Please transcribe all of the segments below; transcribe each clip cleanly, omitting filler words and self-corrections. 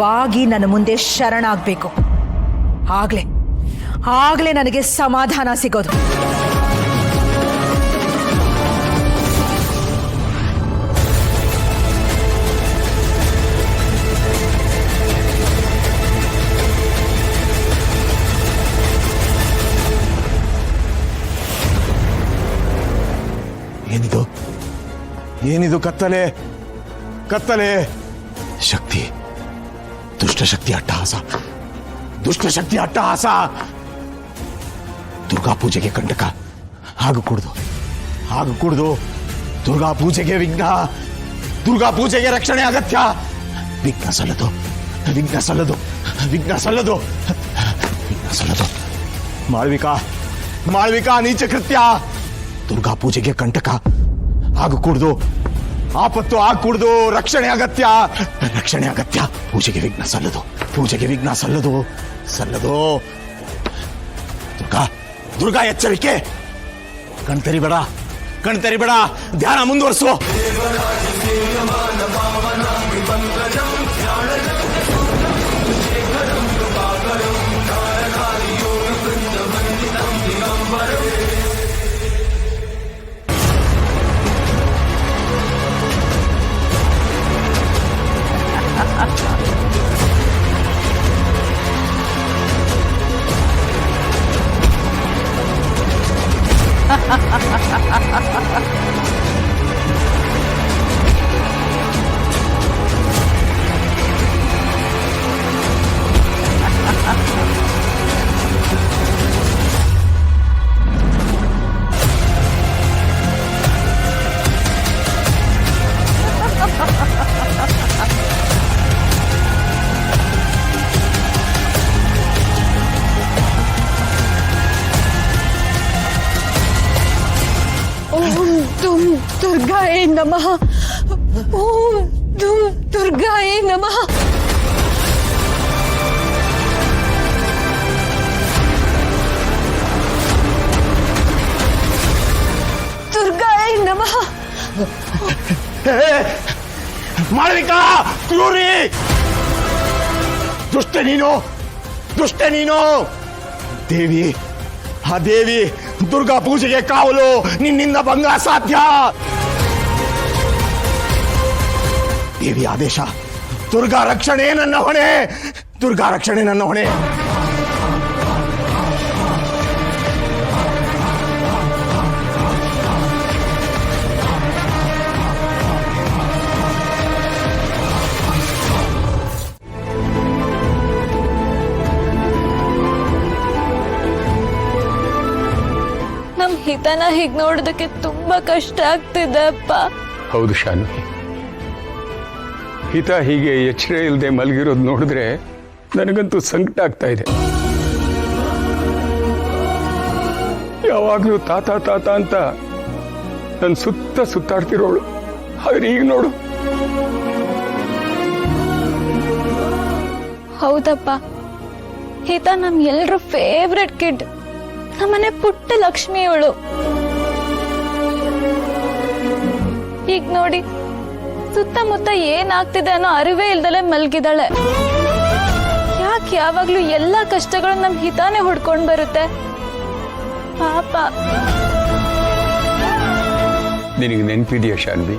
ಬಾಗಿ ನನ್ನ ಮುಂದೆ ಶರಣಾಗಬೇಕು. ಆಗ್ಲೇ ನನಗೆ ಸಮಾಧಾನ ಸಿಗೋದು. ಏನಿದು ಕತ್ತಲೆ ಕತ್ತಲೆ? ಶಕ್ತಿ, ದುಷ್ಟಶಕ್ತಿ ಅಟ್ಟಹಾಸ. ದುರ್ಗಾ ಪೂಜೆಗೆ ಕಂಟಕ. ಹಾಗು ಕುಡ್ದು ದುರ್ಗಾ ಪೂಜೆಗೆ ವಿಘ್ನ, ದುರ್ಗಾ ಪೂಜೆಗೆ ರಕ್ಷಣೆ ಅಗತ್ಯ. ವಿಘ್ನ ಸಲ್ಲದು. ಮಾಳ್ವಿಕಾ ನೀಚ ಕೃತ್ಯ. ದುರ್ಗಾ ಪೂಜೆಗೆ ಕಂಟಕ. ಹಾಗು ಕುಡ್ದು ಆಪತ್ತು ಆಗಕೂಡ್ದು. ರಕ್ಷಣೆ ಅಗತ್ಯ. ಪೂಜೆಗೆ ವಿಘ್ನ ಸಲ್ಲದು. ದುರ್ಗಾ ಎಚ್ಚರಿಕೆ. ಕಣ್ತರಿಬೇಡ. ಧ್ಯಾನ ಮುಂದುವರಿಸು. दुर्गाय नमः. ओम दुर्गाय नमः. दुर्गाय नमः. ಮಾಳ್ವಿಕಾ, ಕ್ರೂರಿ, ದುಷ್ಟೆ ನೀನು. ದೇವಿ ದುರ್ಗಾ ಪೂಜೆಗೆ ಕಾವಲು. ನಿನ್ನಿಂದ ಭಂಗ ಅಸಾಧ್ಯ. ದೇವಿ ಆದೇಶ. ದುರ್ಗಾ ರಕ್ಷಣೆ ನನ್ನ ಹೊಣೆ. ನಮ್ ಹಿತನ ಹೀಗ್ ನೋಡೋದಕ್ಕೆ ತುಂಬಾ ಕಷ್ಟ ಆಗ್ತಿದೆ ಅಪ್ಪ. ಹೌದು ಶಾನ್ವಿ, ಹಿತ ಹೀಗೆ ಎಚ್ಚರ ಇಲ್ಲದೆ ಮಲಗಿರೋದು ನೋಡಿದ್ರೆ ನನಗಂತೂ ಸಂಕಟ ಆಗ್ತಾ ಇದೆ. ಯಾವಾಗ್ಲೂ ತಾತ ಅಂತ ನನ್ನ ಸುತ್ತಾಡ್ತಿರೋಳು. ಆದ್ರೆ ಈಗ ನೋಡು. ಹೌದಪ್ಪ, ಹಿತ ನಮ್ ಎಲ್ರ ಫೇವ್ರೆಟ್ ಕಿಡ್. ನಮ್ಮನೆ ಪುಟ್ಟ ಲಕ್ಷ್ಮಿ ಅವಳು. ಈಗ ನೋಡಿ, ಸುತ್ತಮುತ್ತ ಏನಾಗ್ತಿದೆ ಅನ್ನೋ ಅರಿವೇ ಇಲ್ದಲೆ ಮಲ್ಗಿದಾಳೆ. ಯಾಕೆ ಯಾವಾಗ್ಲೂ ಎಲ್ಲಾ ಕಷ್ಟಗಳು ನಮ್ ಹಿತಾನೆ ಹುಡ್ಕೊಂಡ್ ಬರುತ್ತೆ ಪಾಪ. ನಿನಗೆ ನೆನಪಿದೆಯಾ ಶಾನ್ವಿ,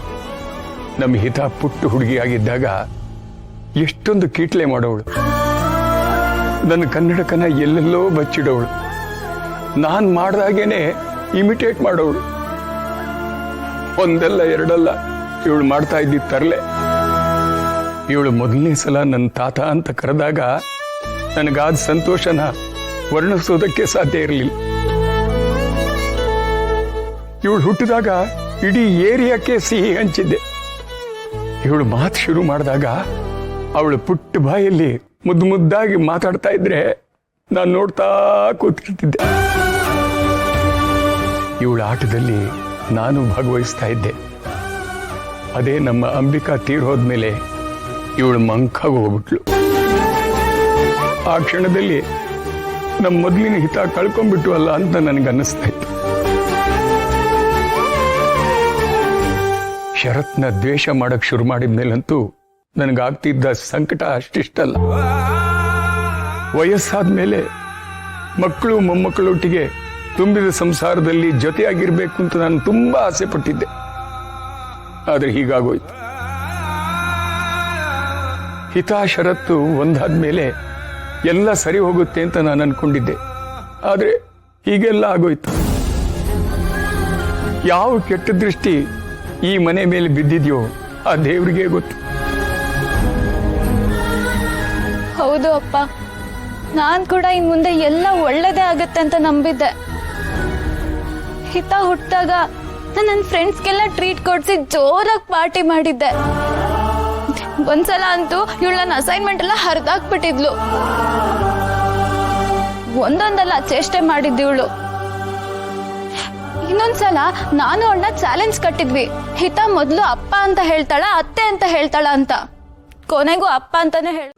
ನಮ್ಮ ಹಿತ ಪುಟ್ಟ ಹುಡುಗಿಯಾಗಿದ್ದಾಗ ಎಷ್ಟೊಂದು ಕೀಟ್ಲೆ ಮಾಡೋಳು. ನನ್ನ ಕನ್ನಡಕನ ಎಲ್ಲೆಲ್ಲೋ ಬಚ್ಚಿಡೋಳು. ನಾನ್ ಮಾಡ್ದಾಗೇನೆ ಇಮಿಟೇಟ್ ಮಾಡೋಳು. ಒಂದಲ್ಲ ಎರಡಲ್ಲ ಇವಳು ಮಾಡ್ತಾ ಇದ್ದಿದ್ದ ತರಲೆ. ಇವಳು ಮೊದಲನೇ ಸಲ ನನ್ನ ತಾತ ಅಂತ ಕರೆದಾಗ ನನಗಾದ ಸಂತೋಷನ ವರ್ಣಿಸೋದಕ್ಕೆ ಸಾಧ್ಯ ಇರಲಿಲ್ಲ. ಇವಳು ಹುಟ್ಟಿದಾಗ ಇಡೀ ಏರಿಯಾಕ್ಕೆ ಸಿಹಿ ಹಂಚಿದ್ದೆ. ಇವಳು ಮಾತು ಶುರು ಮಾಡಿದಾಗ ಅವಳು ಪುಟ್ಟ ಬಾಯಲ್ಲಿ ಮುದ್ದಾಗಿ ಮಾತಾಡ್ತಾ ಇದ್ರೆ ನಾನು ನೋಡ್ತಾ ಕೂತ್ಕಿರ್ತಿದ್ದೆ. ಇವಳ ಆಟದಲ್ಲಿ ನಾನು ಭಾಗವಹಿಸ್ತಾ ಇದ್ದೆ. ಅದೇ ನಮ್ಮ ಅಂಬಿಕಾ ತೀರ್ ಹೋದ್ಮೇಲೆ ಇವಳು ಮಂಕಾಗಿ ಹೋಗ್ಬಿಟ್ಲು. ಆ ಕ್ಷಣದಲ್ಲಿ ನಮ್ಮ ಮೊದಲಿನ ಹಿತ ಕಳ್ಕೊಂಡ್ಬಿಟ್ಟು ಅಲ್ಲ ಅಂತ ನನಗನ್ನಿಸ್ತಾ ಇತ್ತು. ಶರತ್ನ ದ್ವೇಷ ಮಾಡಕ್ ಶುರು ಮಾಡಿದ್ಮೇಲಂತೂ ನನಗಾಗ್ತಿದ್ದ ಸಂಕಟ ಅಷ್ಟಿಷ್ಟಲ್ಲ. ವಯಸ್ಸಾದ ಮೇಲೆ ಮಕ್ಕಳು ಮೊಮ್ಮಕ್ಕಳೊಟ್ಟಿಗೆ ತುಂಬಿದ ಸಂಸಾರದಲ್ಲಿ ಜೊತೆಯಾಗಿರ್ಬೇಕು ಅಂತ ನಾನು ತುಂಬಾ ಆಸೆ ಪಟ್ಟಿದ್ದೆ. ಆದ್ರೆ ಹೀಗಾಗೋಯ್ತು. ಹಿತ ಷರತ್ತು ಒಂದಾದ್ಮೇಲೆ ಎಲ್ಲ ಸರಿ ಹೋಗುತ್ತೆ ಅಂತ ನಾನು ಅನ್ಕೊಂಡಿದ್ದೆ. ಆದ್ರೆ ಹೀಗೆಲ್ಲ ಆಗೋಯ್ತು. ಯಾವ ಕೆಟ್ಟ ದೃಷ್ಟಿ ಈ ಮನೆ ಮೇಲೆ ಬಿದ್ದಿದೆಯೋ ಆ ದೇವರಿಗೆ ಗೊತ್ತು. ಹೌದು ಅಪ್ಪ, ನಾನ್ ಕೂಡ ಇನ್ ಮುಂದೆ ಎಲ್ಲ ಒಳ್ಳೇದೇ ಆಗತ್ತೆ ಅಂತ ನಂಬಿದ್ದೆ. ಹಿತ ಹುಟ್ಟಾಗ ನಾನು ನನ್ನ ಫ್ರೆಂಡ್ಸ್ಗೆಲ್ಲ ಟ್ರೀಟ್ ಕೊಡ್ಸಿ ಜೋರಾಗಿ ಪಾರ್ಟಿ ಮಾಡಿದ್ದೆ. ಒಂದ್ಸಲ ಅಂತೂ ಇವಳು ನನ್ನ ಅಸೈನ್ಮೆಂಟ್ ಎಲ್ಲ ಹರಿದಾಕ್ಬಿಟ್ಟಿದ್ಲು. ಒಂದೊಂದಲ್ಲ ಚೇಷ್ಟೆ ಮಾಡಿದ್ದೆ ಇವಳು. ಇನ್ನೊಂದ್ಸಲ ನಾನು ಅವಳನ್ನ ಚಾಲೆಂಜ್ ಕಟ್ಟಿದ್ವಿ. ಹಿತ ಮೊದ್ಲು ಅಪ್ಪ ಅಂತ ಹೇಳ್ತಾಳ, ಅತ್ತೆ ಅಂತ ಹೇಳ್ತಾಳ ಅಂತ. ಕೊನೆಗೂ ಅಪ್ಪ ಅಂತಾನೆ ಹೇಳ